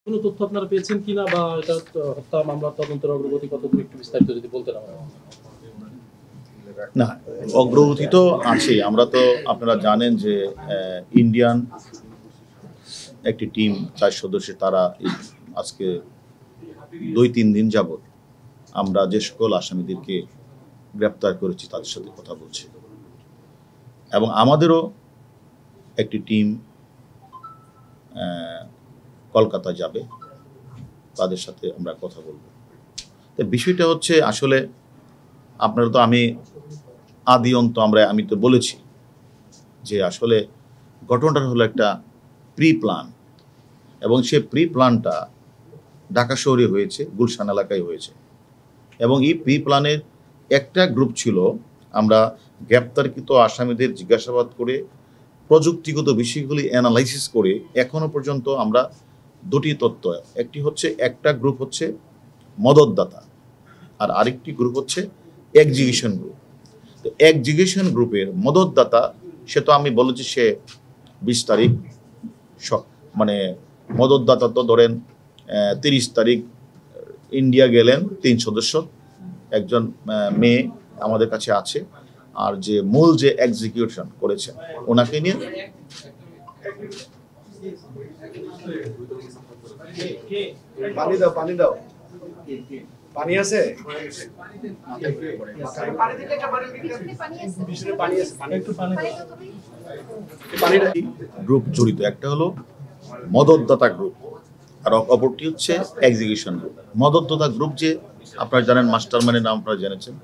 কোনো তথ্য আপনারা পেয়েছেন কিনা বা এটা হত্যা মামলার তদন্তের অগ্রগতি কতদূর একটু বিস্তারিত যদি বলতেন আমাদের। না, অগ্রগতি তো আছে। আমরা তো আপনারা জানেন যে ইন্ডিয়ান একটি টিম 4 সদস্যের তারা আজকে 2-3 দিন যাবত আমরা যে সকল আসামিদেরকে গ্রেপ্তার করেছি তাদের সাথে কথা বলছি এবং আমাদেরও একটি টিম কলকাতা যাবে, তাদের সাথে আমরা কথা বলবো। তো বিষয়টা হচ্ছে আসলে আপনারা তো আমি তো বলেছি যে আসলে ঘটনাটা হলো একটা প্রি প্ল্যান এবং সে প্রি প্ল্যানটা ঢাকা শহরে হয়েছে, গুলশান এলাকায় হয়েছে এবং এই প্রি প্ল্যানের একটা গ্রুপ ছিল। আমরা গ্রেপ্তারকৃত আসামিদের জিজ্ঞাসাবাদ করে প্রযুক্তিগত বিষয়গুলি অ্যানালাইসিস করে এখনো পর্যন্ত আমরা দুটি তথ্য, একটি হচ্ছে একটা গ্রুপ হচ্ছে মদতদাতা আর আরেকটি গ্রুপ হচ্ছে এক্সিকিউশন গ্রুপ। তো এক্সিকিউশন গ্রুপের মদতদাতা সে তো আমি বলেছি সে 20 তারিখ মানে মদতদাতা তো ধরেন 30 তারিখ ইন্ডিয়া গেলেন 3 সদস্য, একজন মেয়ে আমাদের কাছে আছে, আর যে মূল যে এক্সিকিউশন করেছেন ওনাকে নিয়ে পানি দাও পানি আছে গ্রুপ জড়িত। একটা হলো মদতদাতা গ্রুপ আর অপরটি হচ্ছে এক্সিকিউশন গ্রুপ। মদতদাতা গ্রুপ যে আপনারা জানেন, মাস্টারমাইন্ডের নাম আপনারা জেনেছেন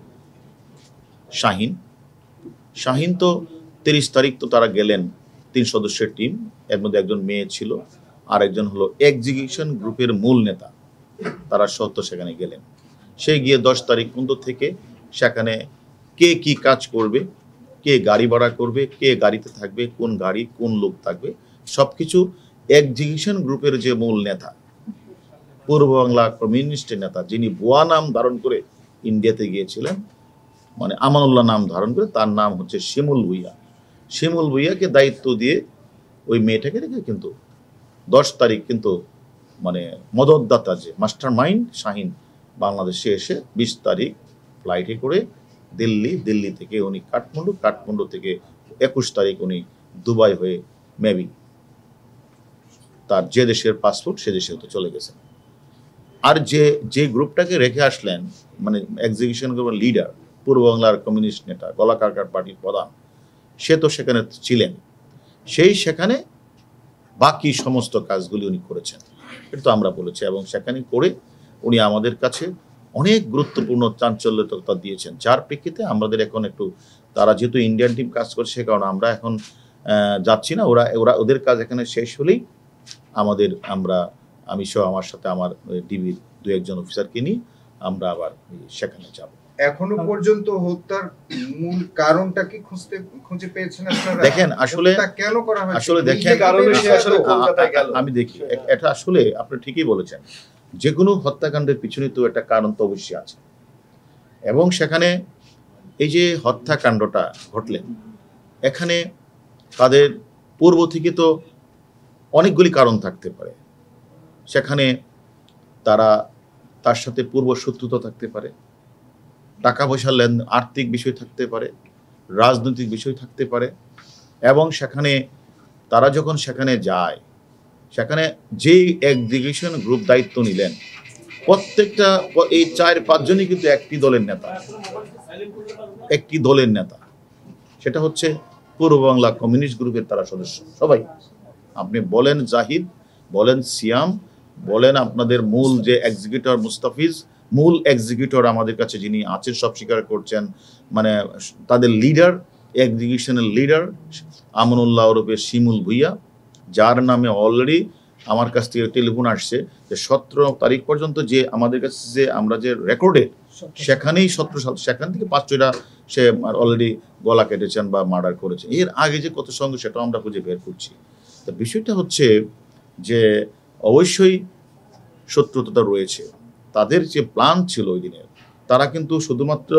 শাহিন তো 30 তারিখ তো তারা গেলেন 3 সদস্যের টিম, এর মধ্যে একজন মেয়ে ছিল আর একজন হলো এক্সিকিউশন গ্রুপের মূল নেতা, তারা সত্য সেখানে গেলেন। সে গিয়ে 10 তারিখ পর্যন্ত থেকে সেখানে কে কি কাজ করবে, কে গাড়ি ভাড়া করবে, কে গাড়িতে থাকবে, কোন গাড়ি কোন লোক থাকবে, সবকিছু এক্সিকিউশন গ্রুপের যে মূল নেতা পূর্ব বাংলা কমিউনিস্টের নেতা, যিনি বুয়া নাম ধারণ করে ইন্ডিয়াতে গিয়েছিলেন, মানে আমানুল্লাহ নাম ধারণ করে, তার নাম হচ্ছে শিমুল ভুইয়াকে দায়িত্ব দিয়ে ওই মেয়েটাকে রেখে কিন্তু 10 তারিখ কিন্তু মানে মদতদাতা যে মাস্টার মাইন্ড শাহিন বাংলাদেশে এসে 20 তারিখ ফ্লাইটে করে দিল্লি থেকে উনি কাঠমান্ডু থেকে 21 তারিখ উনি দুবাই হয়ে মেবি তার যে দেশের পাসপোর্ট সে দেশে হতে চলে গেছেন। আর যে গ্রুপটাকে রেখে আসলেন মানে এক্সিকিউশন গ্রুপের লিডার পূর্ব বাংলার কমিউনিস্ট নেতা গলাকারকার পার্টির প্রধান, সে তো সেখানে ছিলেন, সেখানে বাকি সমস্ত কাজগুলি উনি করেছেন, এটা তো আমরা বলেছি। এবং সেখানে করে উনি আমাদের কাছে অনেক গুরুত্বপূর্ণ চাঞ্চল্যতা দিয়েছেন, যার প্রেক্ষিতে আমাদের এখন একটু তারা যেহেতু ইন্ডিয়ান টিম কাজ করছে সে কারণে আমরা এখন যাচ্ছি না। ওদের কাজ এখানে শেষ হলেই আমি সহ আমার সাথে আমার ডিবির 2-1 অফিসারকে নিয়ে আমরা আবার সেখানে যাব। এখনো পর্যন্ত হত্যার মূল কারণটা কি খুঁজে পেয়েছেন আপনারা? দেখেন আসলে কেন করা হয়েছে, আসলে দেখেন আমি দেখি এটা আসলে আপনি ঠিকই বলেছেন, যে কোনো হত্যাকাণ্ডের পিছনে তো একটা কারণ তো অবশ্যই আছে এবং সেখানে এই যে হত্যাকাণ্ডটা ঘটলেন এখানে তাদের পূর্ব থেকে তো অনেকগুলি কারণ থাকতে পারে। সেখানে তার সাথে পূর্ব শত্রুতা থাকতে পারে, টাকা পয়সার লেনদেন, আর্থিক বিষয় থাকতে পারে, রাজনৈতিক বিষয় থাকতে পারে। এবং সেখানে তারা যখন সেখানে যায়, সেখানে যেই এক্সিকিউশন গ্রুপ দায়িত্ব নিলেন প্রত্যেকটা এই 4-5 জনই কিন্তু একটি দলের নেতা, সেটা হচ্ছে পূর্ব বাংলা কমিউনিস্ট গ্রুপের তারা সদস্য সবাই। আপনি বলেন জাহিদ, বলেন সিয়াম, বলেন আপনাদের মূল যে এক্সিকিউটর মুস্তাফিজ, মূল এক্সিকিউটর আমাদের কাছে যিনি আছেন সব স্বীকার করছেন, মানে তাদের লিডার, এক্সিকিউশনের লিডার আমানুল্লাহ ওরফে শিমুল ভুইয়া, যার নামে অলরেডি আমার কাছ থেকে টেলিফোন আসছে যে 17 তারিখ পর্যন্ত যে আমাদের কাছে যে আমরা যে রেকর্ডেড সেখানেই 17 সাল সেখান থেকে 5-6টা সে অলরেডি গলা কেটেছেন বা মার্ডার করেছেন। এর আগে যে কত সঙ্গে সেটাও আমরা খুঁজে বের করছি। তো বিষয়টা হচ্ছে যে অবশ্যই শত্রুতা রয়েছে। তাদের যে প্ল্যান ছিল ওই দিনের, তারা কিন্তু শুধুমাত্র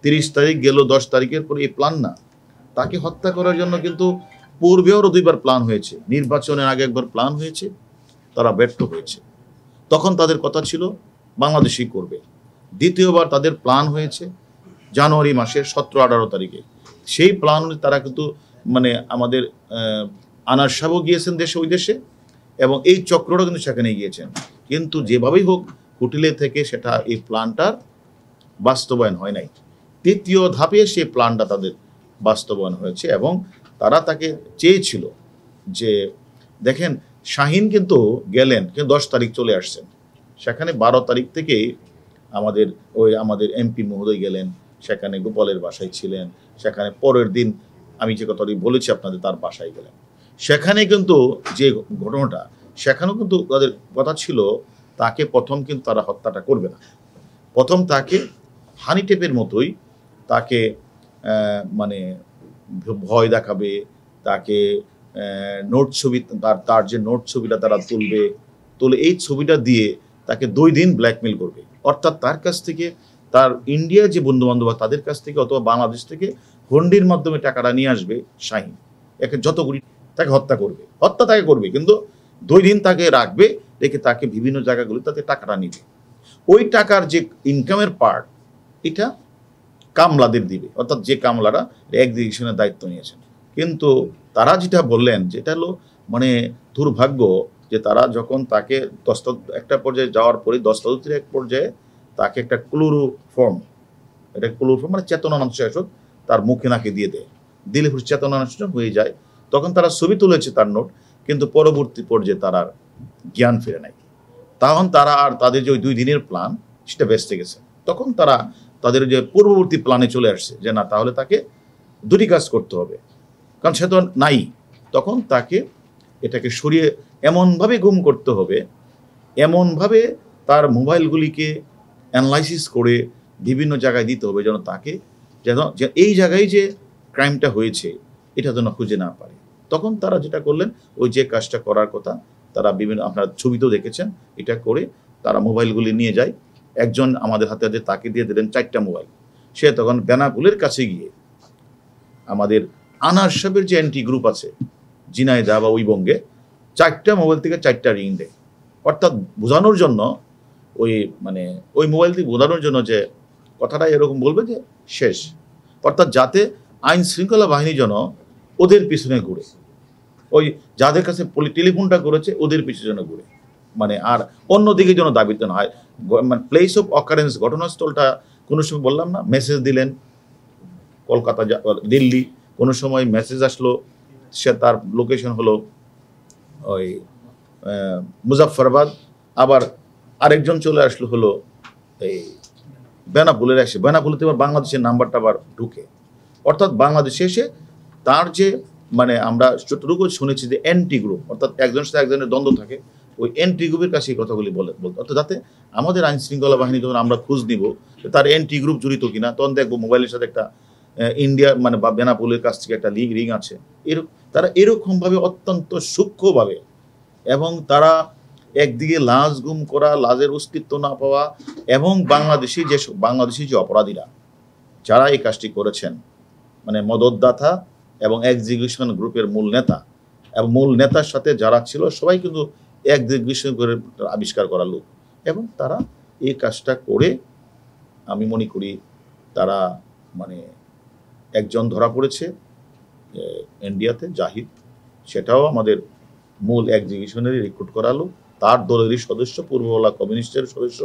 30 তারিখ গেল 10 তারিখের পরে এই প্ল্যান না, তাকে হত্যা করার জন্য কিন্তু পূর্বেও 2বার প্ল্যান হয়েছে, নির্বাচনের আগে একবার প্ল্যান হয়েছে, তারা ব্যর্থ হয়েছে। তখন তাদের কথা ছিল বাংলাদেশই করবে। দ্বিতীয়বার তাদের প্ল্যান হয়েছে জানুয়ারি মাসের 17-18 তারিখে। সেই প্ল্যান তারা কিন্তু মানে আমাদের আনার সাহেবও গিয়েছেন দেশে, ওই দেশে, এবং এই চক্রটা কিন্তু সেখানে গিয়েছেন। কিন্তু যেভাবেই হোক কুটিলে থেকে সেটা এই প্ল্যানটার বাস্তবায়ন হয় নাই। তৃতীয় ধাপে সেই প্ল্যানটা তাদের বাস্তবায়ন হয়েছে এবং তারা তাকে চেয়েছিল যে দেখেন শাহীন কিন্তু গেলেন, কিন্তু 10 তারিখ চলে আসছেন, সেখানে 12 তারিখ থেকেই আমাদের এমপি মহোদয় গেলেন, সেখানে গোপালের বাসায় ছিলেন, সেখানে পরের দিন আমি যে কথাটি বলেছি আপনাদের তার বাসায় গেলেন। সেখানে কিন্তু যে ঘটনাটা, সেখানেও কিন্তু তাদের কথা ছিল তাকে প্রথম কিন্তু তারা হত্যাটা করবে না, প্রথম তাকে হানি টেপের মতোই তাকে মানে ভয় দেখাবে, তাকে নোট ছবি, তার যে নোট ছবিটা তারা তুলে এই ছবিটা দিয়ে তাকে 2 দিন ব্ল্যাকমেল করবে। অর্থাৎ তার কাছ থেকে, তার ইন্ডিয়া যে বন্ধু বান্ধব তাদের কাছ থেকে অথবা বাংলাদেশ থেকে হুন্ডির মাধ্যমে টাকাটা নিয়ে আসবে শাহীন, একে যতগুলি তাকে হত্যা করবে, কিন্তু 2 দিন তাকে রাখবে, রেখে তাকে বিভিন্ন জায়গাগুলি তাতে টাকাটা নিবে। ওই টাকার যে ইনকামের পার্ট এটা কামলাদের দিবে, অর্থাৎ যে কামলারা এক্সিকিউশনের দায়িত্ব নিয়েছেন। কিন্তু তারা যেটা বললেন, যেটা হলো মানে দুর্ভাগ্য, যে তারা যখন তাকে একটা পর্যায়ে যাওয়ার পরে দস্তাবেজের এক পর্যায়ে তাকে একটা ক্লোরোফর্ম মানে চেতনানাশক তার মুখে নাকে দিয়ে দেয়, দিলে চেতনানাশক হয়ে যায়। তখন তারা ছবি তুলেছে তার নোট, কিন্তু পরবর্তী পর্যায়ে তার আর জ্ঞান ফিরে নাই। তখন তারা আর তাদের যে ওই 2 দিনের প্ল্যান সেটা বেঁচে গেছে। তখন তারা তাদের যে পূর্ববর্তী প্ল্যানে চলে আসছে যে না, তাহলে তাকে 2টি কাজ করতে হবে, কারণ সে তো নাই। তখন তাকে এটাকে সরিয়ে এমনভাবে গুম করতে হবে, এমনভাবে তার মোবাইলগুলিকে অ্যানালাইসিস করে বিভিন্ন জায়গায় দিতে হবে যেন তাকে যে এই জায়গায় যে ক্রাইমটা হয়েছে এটা যেন খুঁজে না পারে। তখন তারা যেটা করলেন, ওই যে কাজটা করার কথা তারা বিভিন্ন, আপনারা ছবিতেও দেখেছেন, এটা করে তারা মোবাইলগুলি নিয়ে যায়। একজন আমাদের হাতে তাকে দিয়ে দিলেন 4টা মোবাইল। সে তখন বেনাপুলের কাছে গিয়ে আমাদের আনার সাহেবের যে অ্যান্টি গ্রুপ আছে জিনাইদা বা ওই বঙ্গে 4টা মোবাইল থেকে 4টা রিং দেয়। অর্থাৎ বোঝানোর জন্য ওই মোবাইল থেকে বোঝানোর জন্য যে কথাটা এরকম বলবে যে শেষ, অর্থাৎ যাতে আইন শৃঙ্খলা বাহিনী যেন ওদের পিছনে ঘুরে, ওই যাদের কাছে টেলিফোনটা করেছে ওদের পিছনে ঘুরে, আর অন্যদিকে যেন দাবিত না হয়। প্লেস অফ অকারেন্স, ঘটনাস্থলটা কোনো সময় বললাম না, মেসেজ দিলেন কলকাতা, দিল্লি, কোনো সময় মেসেজ আসলো সে তার লোকেশন হলো ওই মুজাফফরাবাদ, আবার আরেকজন চলে আসলো হলো এই বেনাপুলের এসে, বেনাপুলেতে আবার বাংলাদেশের নাম্বারটা আবার ঢুকে। অর্থাৎ বাংলাদেশে এসে তার যে আমরা যতটুকু শুনেছি যে এন্টি গ্রুপ, অর্থাৎ একজনের সাথে একজনের দ্বন্দ্ব থাকে, ওই এন্টি গ্রুপের কাছে এই কথাগুলি বলতে, অর্থাৎ যাতে আমাদের আইন শৃঙ্খলা বাহিনী যখন আমরা খোঁজ নিব তার এন্টি গ্রুপ জড়িত কিনা, তখন দেখবো মোবাইলের সাথে একটা ইন্ডিয়া বা বেনাপুলের কাছ থেকে একটা রিং আছে। তারা এরকমভাবে অত্যন্ত সূক্ষ্মভাবে, এবং তারা একদিকে লাশ গুম করা, লাশের অস্তিত্ব না পাওয়া, এবং বাংলাদেশি যে অপরাধীরা যারা এই কাজটি করেছেন, মদতদাতা এবং এক্সিকিউশন গ্রুপের মূল নেতা এবং মূল নেতার সাথে যারা ছিল সবাই কিন্তু এক্সিকিউশন করে আবিষ্কার করা লোক, এবং তারা এই কাজটা করে আমি মনে করি তারা একজন ধরা পড়েছে ইন্ডিয়াতে, জাহিদ, সেটাও আমাদের মূল এক্সিকিউশনেরই রিক্রুট করা লোক, তার দলেরই সদস্য, পূর্ববাংলা কমিউনিস্টের সদস্য।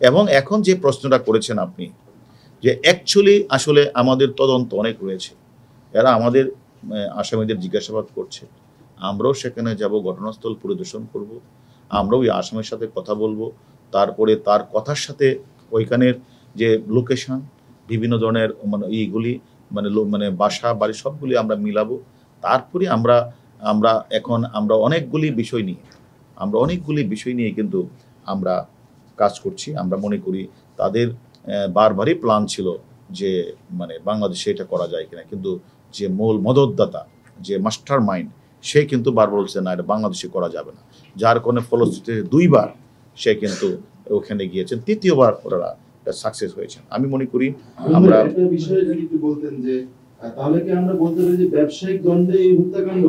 এবং এখন যে প্রশ্নটা করেছেন আপনি, যে অ্যাকচুয়ালি আসলে আমাদের তদন্ত অনেক রয়েছে, এরা আমাদের আসামিদের জিজ্ঞাসাবাদ করছে, আমরাও সেখানে যাব, ঘটনাস্থল পরিদর্শন করব, আমরাও ওই আসামির সাথে কথা বলবো, তারপরে তার কথার সাথে ওইখানের যে লোকেশন, বিভিন্ন ধরনের এইগুলি বাসা বাড়ি সবগুলি আমরা মিলাবো। তারপরে আমরা অনেকগুলি বিষয় নিয়ে কিন্তু আমরা কাজ করছি। আমরা মনে করি তাদের বারবারই প্ল্যান ছিল যে বাংলাদেশে এটা করা যায় কিনা, কিন্তু যে মূল মদতদাতা, যে মাস্টার মাইন্ড, সে কিন্তু বারবার বলছে না, এটা বাংলাদেশে করা যাবে না, যার কারণে ফলশ্রুতিতে 2বার সে কিন্তু ওখানে গিয়েছেন, 3য়বার ওরা সাকসেস হয়েছে। আমি মনে করি আমরা একটা বিষয় যদি একটু বলতেন যে তাহলে কি আমরা বলতে পারি যে ব্যবসায়িক দ্বন্দ্বে এই হত্যাকাণ্ড,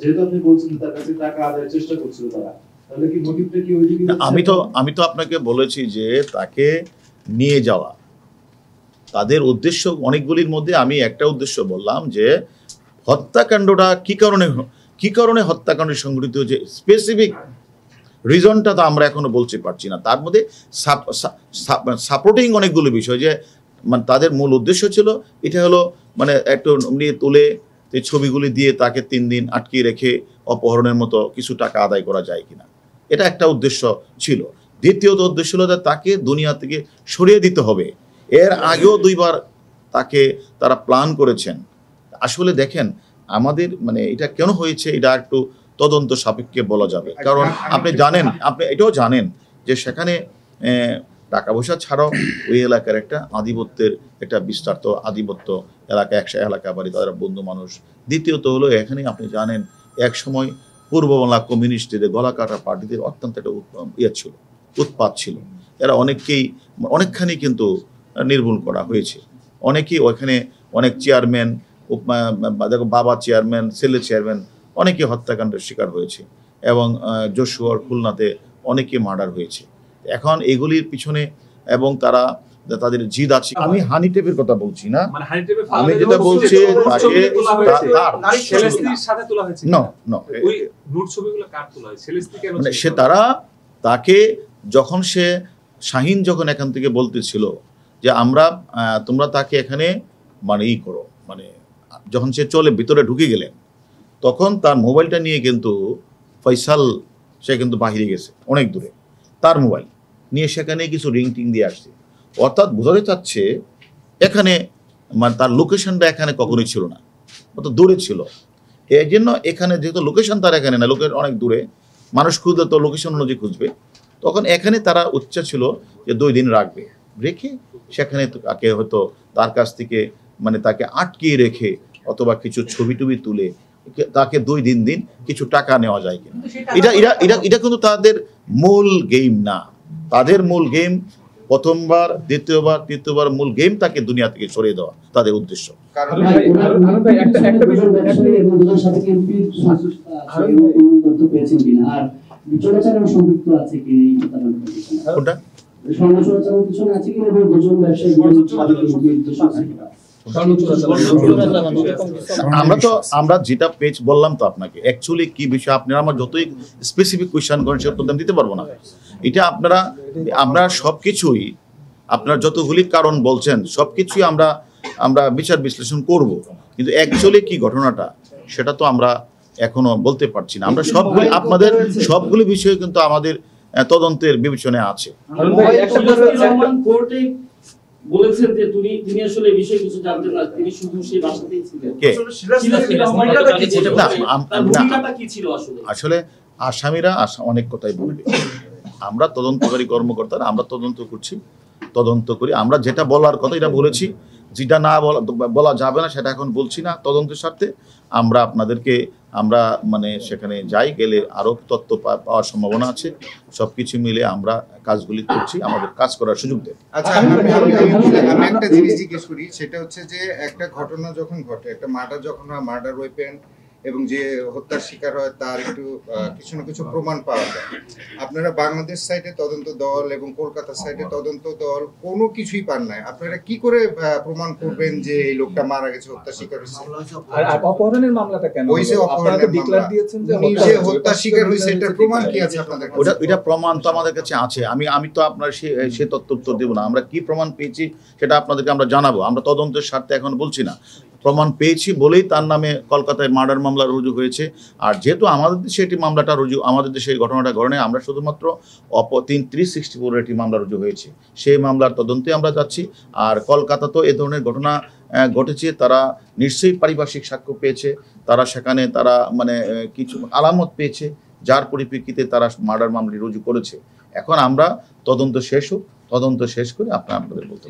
যেহেতু আপনি বলছেন তার কাছে টাকা আদায়ের চেষ্টা করছিল তারা, তাহলে কি মোটিভটা কি ওইদিকে আমি তো আপনাকে বলেছি যে তাকে নিয়ে যাওয়া তাদের উদ্দেশ্য অনেকগুলির মধ্যে আমি একটা উদ্দেশ্য বললাম যে হত্যাকাণ্ডটা কি কারণে হত্যাকাণ্ড সংঘটিত হয়েছে স্পেসিফিক রিজনটা তো আমরা এখনো বলতে পারছি না। তার মধ্যে সাপোর্টিং অনেকগুলো বিষয় যে মানে তাদের মূল উদ্দেশ্য ছিল এটা হলো মানে একটু নিয়ে তুলে এই ছবিগুলি দিয়ে তাকে 3 দিন আটকে রেখে অপহরণের মতো কিছু টাকা আদায় করা যায় কিনা, এটা একটা উদ্দেশ্য ছিল। দ্বিতীয়ত উদ্দেশ্য হলো যে তাকে দুনিয়া থেকে সরিয়ে দিতে হবে। এর আগেও 2 বার তাকে তারা প্ল্যান করেছেন। আসলে দেখেন আমাদের মানে এটা কেন হয়েছে এটা একটু তদন্ত সাপেক্ষে বলা যাবে, কারণ আপনি জানেন, আপনি এটাও জানেন যে সেখানে টাকা পয়সা ছাড়াও ওই এলাকার একটা আধিপত্যের একটা বিস্তার আধিপত্য এলাকা, 100 এলাকা বাড়ি, তারা বন্ধু মানুষ। দ্বিতীয়ত হলো এখানে আপনি জানেন এক সময় পূর্ব বাংলা কমিউনিস্টদের গলা কাটা পার্টিদের অত্যন্ত একটা ছিল, উৎপাত ছিল। এরা অনেকখানি কিন্তু নির্মূল করা হয়েছে। অনেকেই ওখানে অনেক চেয়ারম্যান, দেখো বাবা চেয়ারম্যান, ছেলে চেয়ারম্যান অনেকে হত্যাকাণ্ডের শিকার হয়েছে এবং যশোর খুলনাতে অনেকে মার্ডার হয়েছে। এখন এগুলির পিছনে এবং তাদের জিদ আছে। আমি হানি টেপের কথা বলছি না, আমি যেটা বলছি তাকে মানে সে তাকে যখন শাহিন যখন এখান থেকে বলতেছিল যে তোমরা তাকে এখানে মানে করো, মানে যখন সে চলে ভিতরে ঢুকে গেলেন তখন তার মোবাইলটা নিয়ে কিন্তু ফয়সাল সে কিন্তু বাহিরে গেছে অনেক দূরে, তার মোবাইল নিয়ে সেখানে কিছু রিং টিং দিয়ে আসছে। অর্থাৎ বোঝাতে চাচ্ছে এখানে মানে তার লোকেশনটা এখানে কখনোই ছিল না, অত দূরে ছিল। এই জন্য এখানে যেহেতু লোকেশন তার এখানে না, লোকের অনেক দূরে, মানুষ খুঁজলে তো লোকেশন অনুযায়ী খুঁজবে, তখন এখানে তারা উচ্চ ছিল যে 2 দিন রাখবে, রেখে সেখানে তাকে হয়তো তার কাছ থেকে মানে তাকে আটকিয়ে রেখে অথবা কিছু ছবি টবি তুলে তাকে 2 দিন কিছু টাকা নেওয়া যায় কিনা। এটা কিন্তু তাদের মূল গেম না। তাদের মূল গেম প্রথমবার, দ্বিতীয়বার, তৃতীয়বার মূল গেম তাকে দুনিয়া থেকে সরিয়ে দেওয়া তাদের উদ্দেশ্য। আমরা যেটা পেজ বললাম তো আপনাকে, অ্যাকচুয়ালি কি বিষয় আপনারা আমার যতই স্পেসিফিক কোয়েশ্চেন করেন সে উত্তর দিতে পারবো না। এটা আমরা সবকিছুই আপনার যতগুলি কারণ বলছেন সবকিছুই আমরা বিচার বিশ্লেষণ করব, কিন্তু অ্যাকচুয়ালি কি ঘটনাটা সেটা তো আমরা এখনো বলতে পারছি না। আমরা সবগুলি আপনাদের সবগুলি বিষয় কিন্তু আমাদের তদন্তের বিবেচনায় আছে। বলেছেন যে তিনি আসলে বিষয় কিছু জানতেন না, তিনি শুধু সেই বাসাতেই ছিলেন। আসলে আসামিরা অনেক কথাই বলবে, আমরা তদন্তকারী কর্মকর্তারা আমরা তদন্ত করি। আমরা যেটা বলার কথা এটা বলেছি, যেটা না বলা যাবে না সেটা এখন বলছি না। তদন্তের স্বার্থে আমরা আপনাদেরকে মানে সেখানে যাই, গেলে আরো তথ্য পাওয়ার সম্ভাবনা আছে। সবকিছু মিলে আমরা কাজগুলি করছি, আমাদের কাজ করার সুযোগ দেব। আচ্ছা, আমি একটা জিনিস জিজ্ঞেস করি, সেটা হচ্ছে যে একটা ঘটনা যখন ঘটে, একটা মার্ডার যখন হয়, মার্ডার ওয়েপেন এবং যে হত্যার শিকার হয় তার একটু কিছু না কিছু প্রমাণ পাওয়া যায়। আপনারা বাংলাদেশ সাইডে তদন্ত দল এবং কলকাতা সাইডে তদন্ত দল কোনো কিছুই পান নাই। আপনারা কি করে প্রমাণ করবেন যে এই লোকটা মারা গেছে, হত্যা শিকার হয়েছে? আর অপহরণের মামলাটা কেন? ওই যে অপহরণের ডিক্লেয়ার দিয়েছেন যে হত্যা শিকার হয়েছে, এটার প্রমাণ কি আছে আপনাদের কাছে? ওটা প্রমাণ তো আমাদের কাছে আছে। আমি তো আপনার সে তথ্য উত্তর দেব না। আমরা কি প্রমাণ পেয়েছি সেটা আপনাদেরকে আমরা জানাবো। আমরা তদন্তের স্বার্থে এখন বলছি না। প্রমাণ পেয়েছি বলেই তার নামে কলকাতায় মার্ডার মামলা রুজু হয়েছে। আর যেহেতু আমাদের দেশে এটি মামলাটা রুজু, আমাদের দেশে এই ঘটনাটা ঘটে, আমরা শুধুমাত্র 364 একটি মামলা রুজু হয়েছে, সেই মামলার তদন্তে আমরা যাচ্ছি। আর কলকাতাতেও এ ধরনের ঘটনা ঘটেছে, তারা নিশ্চয়ই পারিপার্শ্বিক সাক্ষ্য পেয়েছে, তারা সেখানে মানে কিছু আলামত পেয়েছে, যার পরিপ্রেক্ষিতে তারা মার্ডার মামলা রুজু করেছে। এখন আমরা তদন্ত শেষ করে আপনাদের বলতে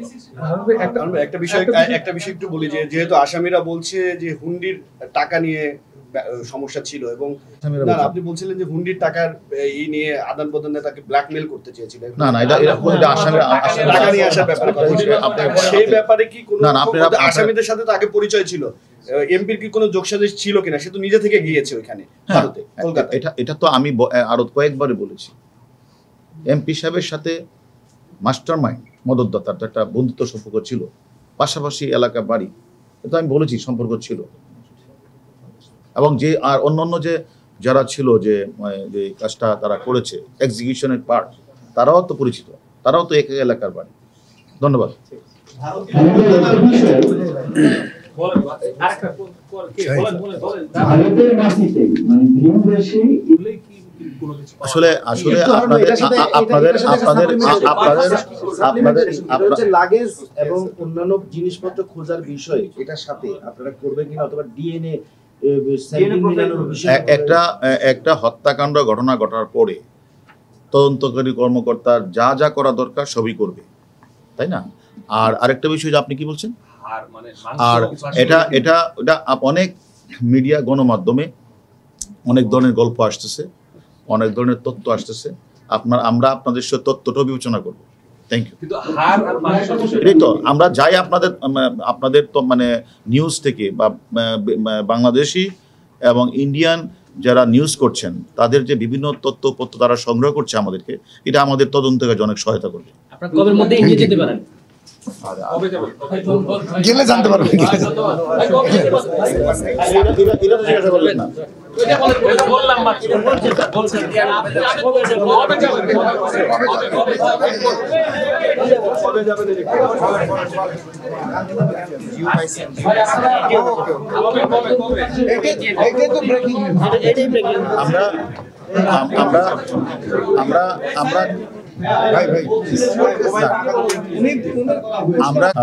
একটা বিষয় একটু বলি, যে যেহেতু আসামিরা বলছে যে হুন্ডির টাকা নিয়ে সমস্যা ছিল এবং না আপনি বলছিলেন যে হুন্ডির টাকার এই নিয়ে আদান প্রদানে তাকে ব্ল্যাকমেল করতে চেয়েছিল না না এটা টাকা নিয়ে আসার ব্যাপারে সেই ব্যাপারে কি কোনো আসামিদের সাথে তো আগে পরিচয় ছিল, এমপির কি কোনো যোগসাজশ ছিল কিনা? সে তো নিজে থেকে গিয়েছে ওইখানে ভারতে, কলকাতা। এটা তো আমি আরো কয়েকবারই বলেছি, এমপি সাহেবের সাথে মাস্টার মাইন্ড মদতদাতার একটা বন্ধুত্ব সম্পর্ক ছিল, পাশাপাশি এলাকা বাড়ি, এটা আমি বলেছি সম্পর্ক ছিল। এবং যে আর অন্যান্য যে যারা ছিল যে কাজটা তারা করেছে এক্সিকিউশনের পার্ট, তারাও তো পরিচিত, তারাও তো এক এলাকার বাড়ি। ধন্যবাদ। আসলে আসলে আপনাদের লাগেজ এবং অন্যান্য জিনিসপত্র খোঁজার বিষয় এটার সাথে আপনারা করবেন কিনা, অথবা ডিএনএ একটা হত্যাকাণ্ড ঘটনা ঘটার পরে তদন্তকারী কর্মকর্তার যা যা করা দরকার সবই করবে, তাই না? আর আরেকটা বিষয় যে আপনি কি বলছেন, আর এটা অনেক মিডিয়া গণমাধ্যমে অনেক ধরনের গল্প আসতেছে, অনেক ধরনের তথ্য আসতেছে, আমরা আপনাদের সাথে তথ্যটা বিবেচনা করবো। Thank you. এটাই তো আমরা যাই আপনাদের তো মানে নিউজ থেকে বা বাংলাদেশি এবং ইন্ডিয়ান যারা নিউজ করছেন তাদের যে বিভিন্ন তথ্যপত্র তারা সংগ্রহ করছে আমাদেরকে, এটা আমাদের তদন্তে অনেক সহায়তা করবে। গেলে জানতে পারবেন।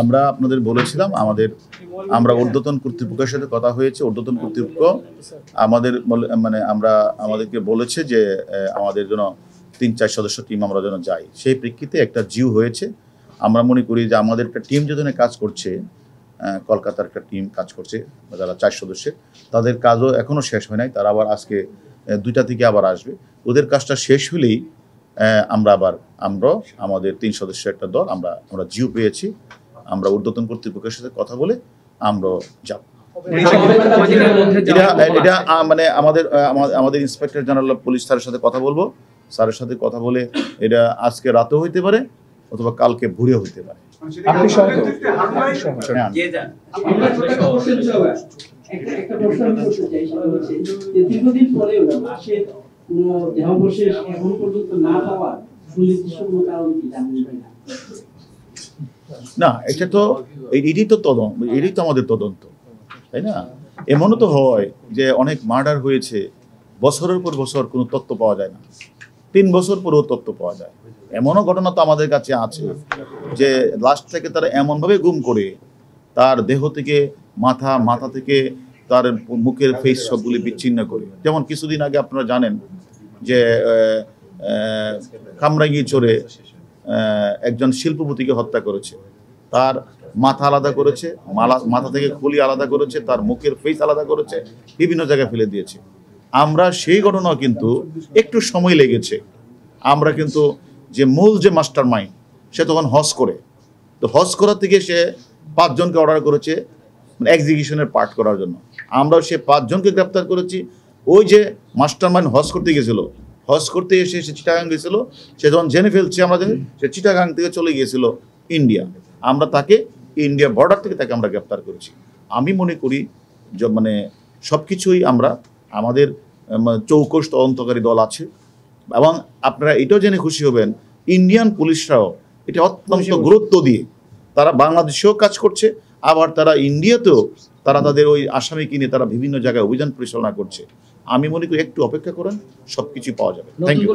আমরা আপনাদের বলেছিলাম আমরা ঊর্ধ্বতন কর্তৃপক্ষের সাথে কথা হয়েছে, ঊর্ধ্বতন কর্তৃপক্ষ আমাদেরকে বলেছে যে আমাদের জন্য 3-4 সদস্য টিম আমরা যেন যাই। সেই প্রেক্ষিতে একটা জিও হয়েছে। আমরা মনে করি যে আমাদের একটা টিম যেখানে কাজ করছে, কলকাতার একটা টিম কাজ করছে যারা 4 সদস্যের, তাদের কাজও এখনো শেষ হয় নাই। তারা আবার আজকে 2টা থেকে আবার আসবে। ওদের কাজটা শেষ হলেই আমরা আমাদের 3 সদস্যের একটা দল আমরা জিও পেয়েছি। আমরা ঊর্ধ্বতন কর্তৃপক্ষের সাথে কথা বলে আমরা যাব। এটা মানে আমাদের ইন্সপেক্টর জেনারেল অফ পুলিশ স্যারের সাথে কথা বলবো, স্যারের সাথে কথা বলে এটা আজকে রাতেও হইতে পারে অথবা কালকে ভোরে হইতে পারে। না, এটা তো এটাই তো আমাদের তদন্ত, তাই না? এমনও তো হয় যে অনেক মার্ডার হয়েছে, বছরের পর বছর কোনো তথ্য পাওয়া যায় না, 3 বছর পরেও তথ্য পাওয়া যায়। এমনও ঘটনা তো আমাদের কাছে আছে যে লাস্ট থেকে তারা এমনভাবে গুম করে তার দেহ থেকে মাথা থেকে তার মুখের ফেস সবগুলি বিচ্ছিন্ন করে। যেমন কিছুদিন আগে আপনারা জানেন যে কামরাঙ্গীরচরে একজন শিল্পপতিকে হত্যা করেছে, তার মাথা আলাদা করেছে, মাথা থেকে খুলি আলাদা করেছে, তার মুখের ফেস আলাদা করেছে, বিভিন্ন জায়গায় ফেলে দিয়েছে। আমরা সেই ঘটনাও কিন্তু একটু সময় লেগেছে। আমরা কিন্তু যে মূল যে মাস্টার মাইন্ড সে তখন হজ করে, তো হজ করার থেকে সে 5 জনকে অর্ডার করেছে এক্সিকিউশনের পার্ট করার জন্য। আমরাও সে 5 জনকে গ্রেপ্তার করেছি। ওই যে মাস্টার মাইন্ড হজ করতে গেছিল, হজ করতে এসে সে চিটাগাং গেছিল, সে যখন জেনে ফেলছে আমাদের, সে চিটাগাং থেকে চলে গিয়েছিল ইন্ডিয়া। আমরা তাকে ইন্ডিয়া বর্ডার থেকে তাকে আমরা গ্রেপ্তার করেছি। আমি মনে করি যে মানে সব কিছুই আমাদের চৌকস তদন্তকারী দল আছে, এবং আপনারা এটাও জেনে খুশি হবেন ইন্ডিয়ান পুলিশরাও এটা অত্যন্ত গুরুত্ব দিয়ে তারা বাংলাদেশেও কাজ করছে, আবার তারা ইন্ডিয়াতেও তারা তাদের ওই আসামি কিনে তারা বিভিন্ন জায়গায় অভিযান পরিচালনা করছে। আমি মনে করি একটু অপেক্ষা করেন, সবকিছু পাওয়া যাবে। Thank you.